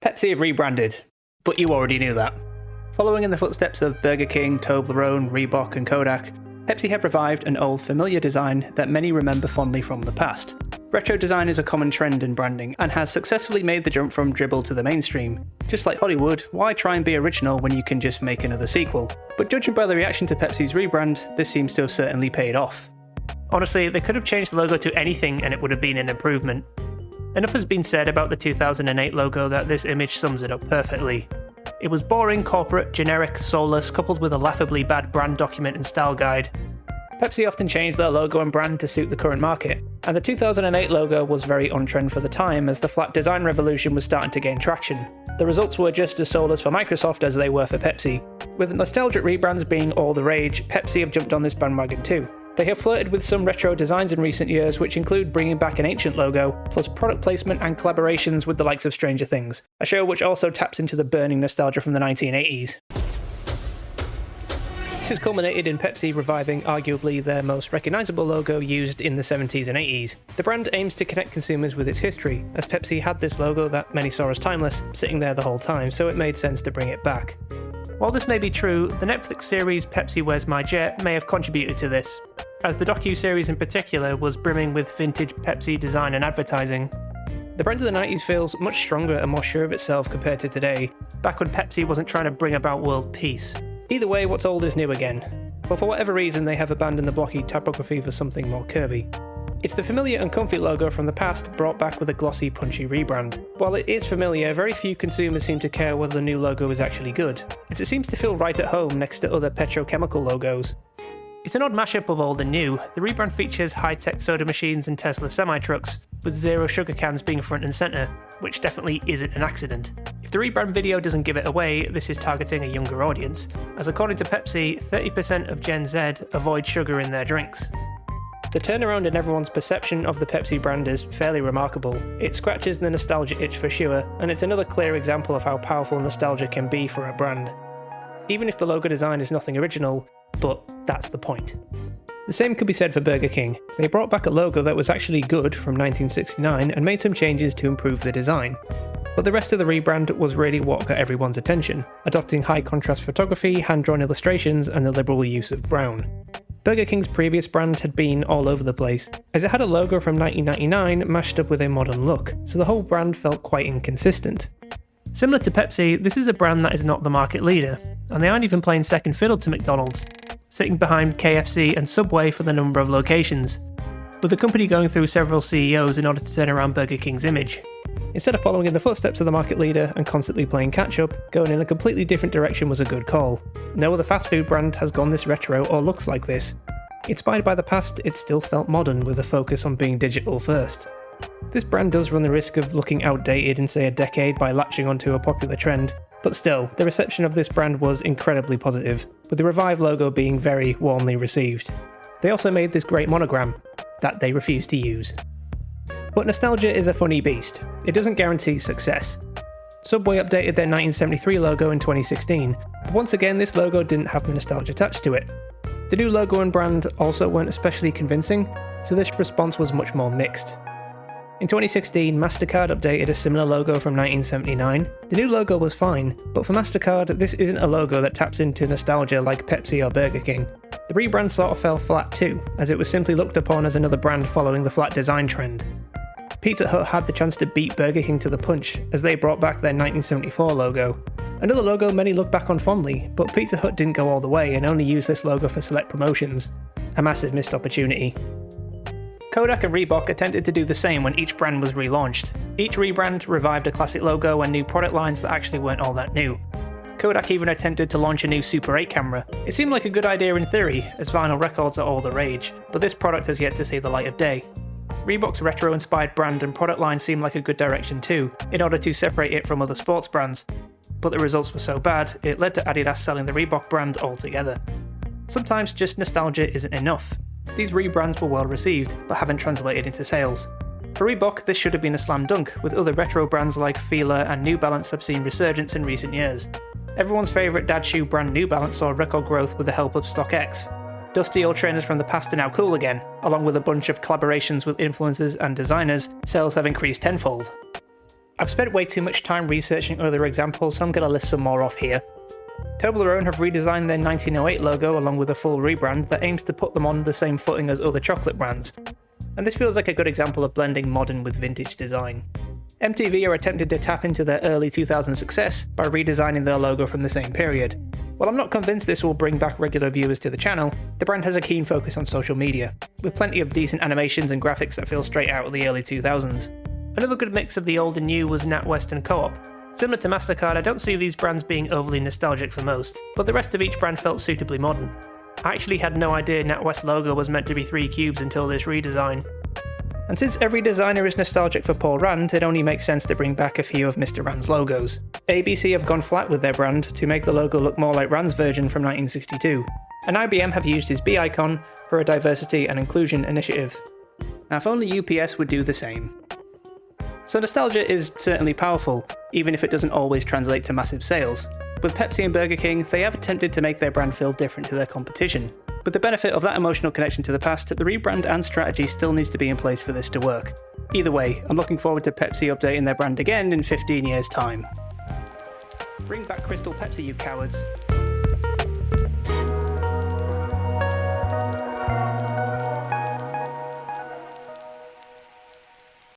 Pepsi have rebranded, but you already knew that. Following in the footsteps of Burger King, Toblerone, Reebok and Kodak, Pepsi have revived an old familiar design that many remember fondly from the past. Retro design is a common trend in branding and has successfully made the jump from dribble to the mainstream. Just like Hollywood, why try and be original when you can just make another sequel? But judging by the reaction to Pepsi's rebrand, this seems to have certainly paid off. Honestly, they could have changed the logo to anything and it would have been an improvement. Enough has been said about the 2008 logo that this image sums it up perfectly. It was boring, corporate, generic, soulless, coupled with a laughably bad brand document and style guide. Pepsi often changed their logo and brand to suit the current market, and the 2008 logo was very on trend for the time as the flat design revolution was starting to gain traction. The results were just as soulless for Microsoft as they were for Pepsi. With nostalgic rebrands being all the rage, Pepsi have jumped on this bandwagon too. They have flirted with some retro designs in recent years, which include bringing back an ancient logo, plus product placement and collaborations with the likes of Stranger Things, a show which also taps into the burning nostalgia from the 1980s. This has culminated in Pepsi reviving arguably their most recognisable logo used in the 70s and 80s. The brand aims to connect consumers with its history, as Pepsi had this logo that many saw as timeless, sitting there the whole time, so it made sense to bring it back. While this may be true, the Netflix series Pepsi Where's My Jet may have contributed to this, as the docu-series in particular was brimming with vintage Pepsi design and advertising. The brand of the 90s feels much stronger and more sure of itself compared to today, back when Pepsi wasn't trying to bring about world peace. Either way, what's old is new again, but for whatever reason they have abandoned the blocky typography for something more curvy. It's the familiar and comfy logo from the past brought back with a glossy, punchy rebrand. While it is familiar, very few consumers seem to care whether the new logo is actually good, as it seems to feel right at home next to other petrochemical logos. It's an odd mashup of old and new. The rebrand features high-tech soda machines and Tesla semi-trucks, with zero sugar cans being front and centre, which definitely isn't an accident. If the rebrand video doesn't give it away, this is targeting a younger audience, as according to Pepsi, 30% of Gen Z avoid sugar in their drinks. The turnaround in everyone's perception of the Pepsi brand is fairly remarkable. It scratches the nostalgia itch for sure, and it's another clear example of how powerful nostalgia can be for a brand. Even if the logo design is nothing original, but that's the point. The same could be said for Burger King. They brought back a logo that was actually good from 1969 and made some changes to improve the design. But the rest of the rebrand was really what got everyone's attention, adopting high contrast photography, hand-drawn illustrations, and the liberal use of brown. Burger King's previous brand had been all over the place, as it had a logo from 1999 mashed up with a modern look, so the whole brand felt quite inconsistent. Similar to Pepsi, this is a brand that is not the market leader, and they aren't even playing second fiddle to McDonald's, sitting behind KFC and Subway for the number of locations, with the company going through several CEOs in order to turn around Burger King's image. Instead of following in the footsteps of the market leader and constantly playing catch-up, going in a completely different direction was a good call. No other fast food brand has gone this retro or looks like this. Inspired by the past, it still felt modern with a focus on being digital first. This brand does run the risk of looking outdated in say a decade by latching onto a popular trend, but still, the reception of this brand was incredibly positive, with the revived logo being very warmly received. They also made this great monogram, that they refused to use. But nostalgia is a funny beast. It doesn't guarantee success. Subway updated their 1973 logo in 2016, but once again this logo didn't have the nostalgia attached to it. The new logo and brand also weren't especially convincing, so this response was much more mixed. In 2016, MasterCard updated a similar logo from 1979. The new logo was fine, but for MasterCard, this isn't a logo that taps into nostalgia like Pepsi or Burger King. The rebrand sort of fell flat too, as it was simply looked upon as another brand following the flat design trend. Pizza Hut had the chance to beat Burger King to the punch, as they brought back their 1974 logo. Another logo many look back on fondly, but Pizza Hut didn't go all the way and only used this logo for select promotions. A massive missed opportunity. Kodak and Reebok attempted to do the same when each brand was relaunched. Each rebrand revived a classic logo and new product lines that actually weren't all that new. Kodak even attempted to launch a new Super 8 camera. It seemed like a good idea in theory, as vinyl records are all the rage, but this product has yet to see the light of day. Reebok's retro-inspired brand and product line seemed like a good direction too, in order to separate it from other sports brands, but the results were so bad, it led to Adidas selling the Reebok brand altogether. Sometimes just nostalgia isn't enough. These rebrands were well received, but haven't translated into sales. For Reebok, this should have been a slam dunk, with other retro brands like Fila and New Balance have seen resurgence in recent years. Everyone's favourite dad shoe brand New Balance saw record growth with the help of StockX. Dusty old trainers from the past are now cool again. Along with a bunch of collaborations with influencers and designers, sales have increased tenfold. I've spent way too much time researching other examples, so I'm going to list some more off here. Toblerone have redesigned their 1908 logo along with a full rebrand that aims to put them on the same footing as other chocolate brands, and this feels like a good example of blending modern with vintage design. MTV are attempting to tap into their early 2000s success by redesigning their logo from the same period. While I'm not convinced this will bring back regular viewers to the channel, the brand has a keen focus on social media, with plenty of decent animations and graphics that feel straight out of the early 2000s. Another good mix of the old and new was NatWest and Co-op. Similar to MasterCard, I don't see these brands being overly nostalgic for most, but the rest of each brand felt suitably modern. I actually had no idea NatWest logo was meant to be 3 cubes until this redesign. And since every designer is nostalgic for Paul Rand, it only makes sense to bring back a few of Mr. Rand's logos. ABC have gone flat with their brand to make the logo look more like Rand's version from 1962, and IBM have used his B icon for a diversity and inclusion initiative. Now if only UPS would do the same. So nostalgia is certainly powerful, even if it doesn't always translate to massive sales. With Pepsi and Burger King, they have attempted to make their brand feel different to their competition. With the benefit of that emotional connection to the past, the rebrand and strategy still needs to be in place for this to work. Either way, I'm looking forward to Pepsi updating their brand again in 15 years' time. Bring back Crystal Pepsi, you cowards.